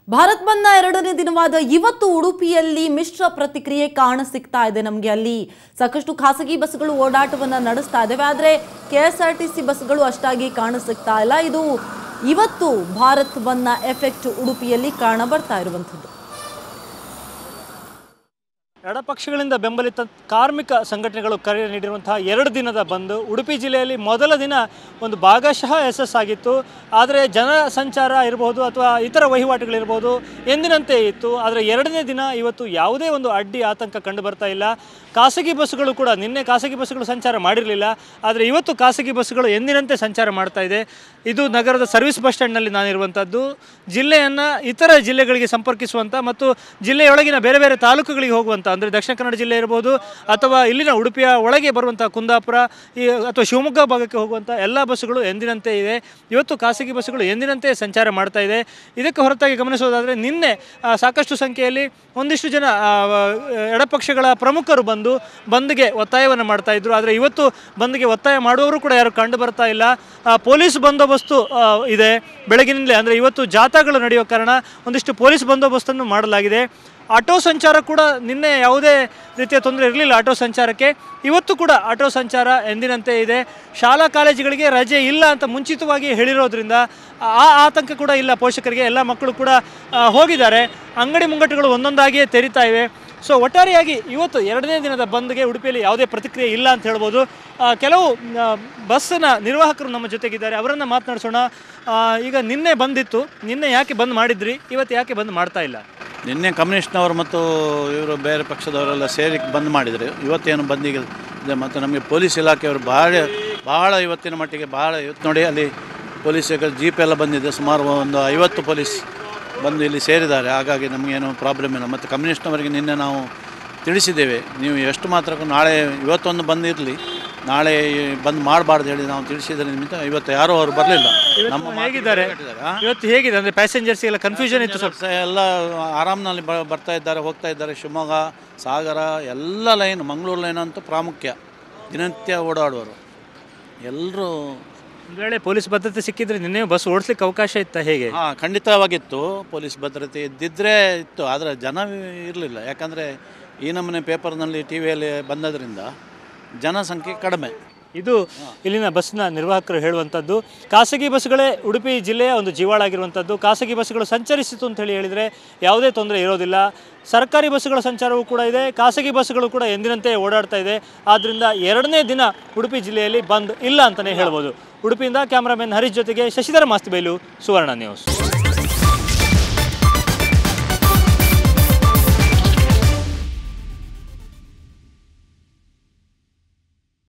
ಭಾರತ್ ಬಂದ್ನ ಎರಡನೇ ದಿನವಾದ ಇವತ್ತು ಉಡುಪಿಯಲ್ಲಿ ಮಿಶ್ರ ಪ್ರತಿಕ್ರಿಯೆ ಕಾಣಸಿಗ್ತಾ ಇದೆ. ನಮಗೆ ಅಲ್ಲಿ ಸಾಕಷ್ಟು ಖಾಸಗಿ ಬಸ್ಗಳು ಓಡಾಟವನ್ನ ನಡೆಸ್ತಾ ಇದ್ದಾವೆ, ಆದರೆ ಕೆಎಸ್ಆರ್ಟಿಸಿ ಬಸ್ಗಳು ಅಷ್ಟಾಗಿ ಕಾಣಸಿಗ್ತಾ ಇಲ್ಲ. ಇದು ಇವತ್ತು ಭಾರತ್ ಬಂದ್ನ ಎಫೆಕ್ಟ್ ಉಡುಪಿಯಲ್ಲಿ ಕಾಣ ಬರ್ತಾ ಇರುವಂಥದ್ದು. ಎಡಪಕ್ಷಗಳಿಂದ ಬೆಂಬಲಿತ ಕಾರ್ಮಿಕ ಸಂಘಟನೆಗಳು ಕರೆ ನೀಡಿರುವಂತಹ 2 ದಿನದ ಬಂದ್ ಉಡುಪಿ ಜಿಲ್ಲೆಯಲ್ಲಿ ಮೊದಲ ದಿನ ಒಂದು ಭಾಗಶಃ ಯಶಸ್ಸಾಗಿತ್ತು. ಆದರೆ ಜನ ಸಂಚಾರ ಇರಬಹುದು ಅಥವಾ ಇತರ ವಹಿವಾಟುಗಳಿರ್ಬೋದು ಎಂದಿನಂತೆ ಇತ್ತು. ಆದರೆ 2ನೇ ದಿನ ಇವತ್ತು ಯಾವುದೇ ಒಂದು ಅಡ್ಡಿ ಆತಂಕ ಕಂಡು ಬರ್ತಾ ಇಲ್ಲ. ಖಾಸಗಿ ಬಸ್ಸುಗಳು ಕೂಡ ನಿನ್ನೆ ಖಾಸಗಿ ಬಸ್ಸುಗಳು ಸಂಚಾರ ಮಾಡಿರಲಿಲ್ಲ, ಆದರೆ ಇವತ್ತು ಖಾಸಗಿ ಬಸ್ಸುಗಳು ಎಂದಿನಂತೆ ಸಂಚಾರ ಮಾಡ್ತಾ ಇದೆ. ಇದು ನಗರದ ಸರ್ವಿಸ್ ಬಸ್ ಸ್ಟ್ಯಾಂಡ್ನಲ್ಲಿ ನಾನಿರುವಂಥದ್ದು. ಜಿಲ್ಲೆಯನ್ನು ಇತರ ಜಿಲ್ಲೆಗಳಿಗೆ ಸಂಪರ್ಕಿಸುವಂಥ ಮತ್ತು ಜಿಲ್ಲೆಯೊಳಗಿನ ಬೇರೆ ಬೇರೆ ತಾಲೂಕುಗಳಿಗೆ ಹೋಗುವಂಥ, ಅಂದರೆ ದಕ್ಷಿಣ ಕನ್ನಡ ಜಿಲ್ಲೆ ಇರ್ಬೋದು ಅಥವಾ ಇಲ್ಲಿನ ಉಡುಪಿಯ ಒಳಗೆ ಬರುವಂಥ ಕುಂದಾಪುರ ಅಥವಾ ಶಿವಮೊಗ್ಗ ಭಾಗಕ್ಕೆ ಹೋಗುವಂಥ ಎಲ್ಲ ಬಸ್ಸುಗಳು ಎಂದಿನಂತೆ ಇದೆ. ಇವತ್ತು ಖಾಸಗಿ ಬಸ್ಸುಗಳು ಎಂದಿನಂತೆ ಸಂಚಾರ ಮಾಡ್ತಾ ಇದೆ. ಇದಕ್ಕೆ ಹೊರತಾಗಿ ಗಮನಿಸೋದಾದರೆ ನಿನ್ನೆ ಸಾಕಷ್ಟು ಸಂಖ್ಯೆಯಲ್ಲಿ ಒಂದಿಷ್ಟು ಜನ ಎಡಪಕ್ಷಗಳ ಪ್ರಮುಖರು ಬಂದ್ಗೆ ಒತ್ತಾಯವನ್ನು ಮಾಡ್ತಾ ಇದ್ರು. ಆದರೆ ಇವತ್ತು ಬಂದ್ಗೆ ಒತ್ತಾಯ ಮಾಡುವವರು ಕೂಡ ಯಾರು ಕಂಡು ಬರ್ತಾ ಇಲ್ಲ. ಪೊಲೀಸ್ ಬಂದೋಬಸ್ತು ಇದೆ ಬೆಳಗಿನಿಂದಲೇ. ಅಂದರೆ ಇವತ್ತು ಜಾಥಾಗಳು ನಡೆಯೋ ಕಾರಣ ಒಂದಿಷ್ಟು ಪೊಲೀಸ್ ಬಂದೋಬಸ್ತನ್ನು ಮಾಡಲಾಗಿದೆ. ಆಟೋ ಸಂಚಾರ ಕೂಡ ನಿನ್ನೆ ಯಾವುದೇ ರೀತಿಯ ತೊಂದರೆ ಇರಲಿಲ್ಲ ಆಟೋ ಸಂಚಾರಕ್ಕೆ. ಇವತ್ತು ಕೂಡ ಆಟೋ ಸಂಚಾರ ಎಂದಿನಂತೆ ಇದೆ. ಶಾಲಾ ಕಾಲೇಜುಗಳಿಗೆ ರಜೆ ಇಲ್ಲ ಅಂತ ಮುಂಚಿತವಾಗಿ ಹೇಳಿರೋದ್ರಿಂದ ಆ ಆತಂಕ ಕೂಡ ಇಲ್ಲ ಪೋಷಕರಿಗೆ. ಎಲ್ಲ ಮಕ್ಕಳು ಕೂಡ ಹೋಗಿದ್ದಾರೆ. ಅಂಗಡಿ ಮುಂಗಟ್ಟುಗಳು ಒಂದೊಂದಾಗಿಯೇ ತೆರೀತಾ ಇವೆ. ಸೊ ಒಟ್ಟಾರೆಯಾಗಿ ಇವತ್ತು 2ನೇ ದಿನದ ಬಂದ್ಗೆ ಉಡುಪಿಯಲ್ಲಿ ಯಾವುದೇ ಪ್ರತಿಕ್ರಿಯೆ ಇಲ್ಲ ಅಂತ ಹೇಳ್ಬೋದು. ಕೆಲವು ಬಸ್ಸಿನ ನಿರ್ವಾಹಕರು ನಮ್ಮ ಜೊತೆಗಿದ್ದಾರೆ, ಅವರನ್ನು ಮಾತನಾಡಿಸೋಣ. ಈಗ ನಿನ್ನೆ ಬಂದಿತ್ತು, ನಿನ್ನೆ ಯಾಕೆ ಬಂದ್ ಮಾಡಿದ್ರಿ, ಇವತ್ತು ಯಾಕೆ ಬಂದ್ ಮಾಡ್ತಾ ಇಲ್ಲ? ನಿನ್ನೆ ಕಮ್ಯುನಿಸ್ಟ್ನವರು ಮತ್ತು ಇವರು ಬೇರೆ ಪಕ್ಷದವರೆಲ್ಲ ಸೇರಿ ಬಂದ್ ಮಾಡಿದರು. ಇವತ್ತೇನು ಬಂದಿಗೆ ಇದೆ. ಮತ್ತು ನಮಗೆ ಪೊಲೀಸ್ ಇಲಾಖೆಯವರು ಭಾಳ ಇವತ್ತಿನ ಮಟ್ಟಿಗೆ ಇವತ್ತು ನೋಡಿ ಅಲ್ಲಿ ಪೊಲೀಸ್ ಜೀಪ್ ಎಲ್ಲ ಬಂದಿದೆ. ಸುಮಾರು ಒಂದು 50 ಪೊಲೀಸ್ ಬಂದು ಇಲ್ಲಿ ಸೇರಿದ್ದಾರೆ. ಹಾಗಾಗಿ ನಮಗೇನು ಪ್ರಾಬ್ಲಮ್ ಇಲ್ಲ. ಮತ್ತು ಕಮ್ಯುನಿಸ್ಟ್ನವರಿಗೆ ನಿನ್ನೆ ನಾವು ತಿಳಿಸಿದ್ದೇವೆ, ನೀವು ಎಷ್ಟು ಮಾತ್ರಕ್ಕೂ ನಾಳೆ ಇವತ್ತೊಂದು ಬಂದಿರಲಿ, ನಾಳೆ ಬಂದ್ ಮಾಡಬಾರ್ದು ಹೇಳಿ ನಾವು ತಿಳಿಸಿದ ನಿಮಿತ್ತ ಇವತ್ತು ಯಾರೂ ಅವರು ಬರಲಿಲ್ಲ. ನಮ್ಮ ಹೇಗಿದ್ದಾರೆ ಇವತ್ತು? ಹೇಗಿದೆ ಅಂದರೆ ಪ್ಯಾಸೆಂಜರ್ಸ್ ಎಲ್ಲ ಕನ್ಫ್ಯೂಷನ್ ಇತ್ತು, ಸ್ವಲ್ಪ ಎಲ್ಲ ಆರಾಮ್ನಲ್ಲಿ ಬರ್ತಾ ಇದ್ದಾರೆ, ಹೋಗ್ತಾ ಇದ್ದಾರೆ. ಶಿವಮೊಗ್ಗ, ಸಾಗರ ಎಲ್ಲ ಲೈನ್, ಮಂಗಳೂರು ಲೈನ್ ಅಂತೂ ಪ್ರಾಮುಖ್ಯ, ದಿನನಿತ್ಯ ಓಡಾಡುವರು ಎಲ್ಲರೂ. ಒಂದು ವೇಳೆ ಪೊಲೀಸ್ ಭದ್ರತೆ ಸಿಕ್ಕಿದ್ರೆ ನಿನ್ನೆ ಬಸ್ ಓಡಿಸ್ಲಿಕ್ಕೆ ಅವಕಾಶ ಇತ್ತಾ, ಹೇಗೆ? ಖಂಡಿತವಾಗಿತ್ತು. ಪೊಲೀಸ್ ಭದ್ರತೆ ಇದ್ದಿದ್ದರೆ ಇತ್ತು, ಆದರೆ ಜನ ಇರಲಿಲ್ಲ. ಯಾಕಂದರೆ ಈ ನಮ್ಮನೆ ಪೇಪರ್ನಲ್ಲಿ ಟಿ ವಿಯಲ್ಲಿ ಬಂದದ್ರಿಂದ ಜನಸಂಖ್ಯೆ ಕಡಿಮೆ. ಇದು ಇಲ್ಲಿನ ಬಸ್ನ ನಿರ್ವಾಹಕರು ಹೇಳುವಂಥದ್ದು. ಖಾಸಗಿ ಬಸ್ಗಳೇ ಉಡುಪಿ ಜಿಲ್ಲೆಯ ಒಂದು ಜೀವಾಳಾಗಿರುವಂಥದ್ದು. ಖಾಸಗಿ ಬಸ್ಗಳು ಸಂಚರಿಸಿತು ಅಂತ ಹೇಳಿದರೆ ಯಾವುದೇ ತೊಂದರೆ ಇರೋದಿಲ್ಲ. ಸರ್ಕಾರಿ ಬಸ್ಸುಗಳ ಸಂಚಾರವೂ ಕೂಡ ಇದೆ, ಖಾಸಗಿ ಬಸ್ಸುಗಳು ಕೂಡ ಎಂದಿನಂತೆ ಓಡಾಡ್ತಾ ಇದೆ. ಆದ್ದರಿಂದ 2ನೇ ದಿನ ಉಡುಪಿ ಜಿಲ್ಲೆಯಲ್ಲಿ ಬಂದ್ ಇಲ್ಲ ಅಂತಲೇ ಹೇಳ್ಬೋದು. ಉಡುಪಿಯಿಂದ ಕ್ಯಾಮ್ರಾಮನ್ ಹರೀಶ್ ಜೊತೆಗೆ ಶಶಿಧರ ಮಾಸ್ತಿಬೈಲು, ಸುವರ್ಣ ನ್ಯೂಸ್.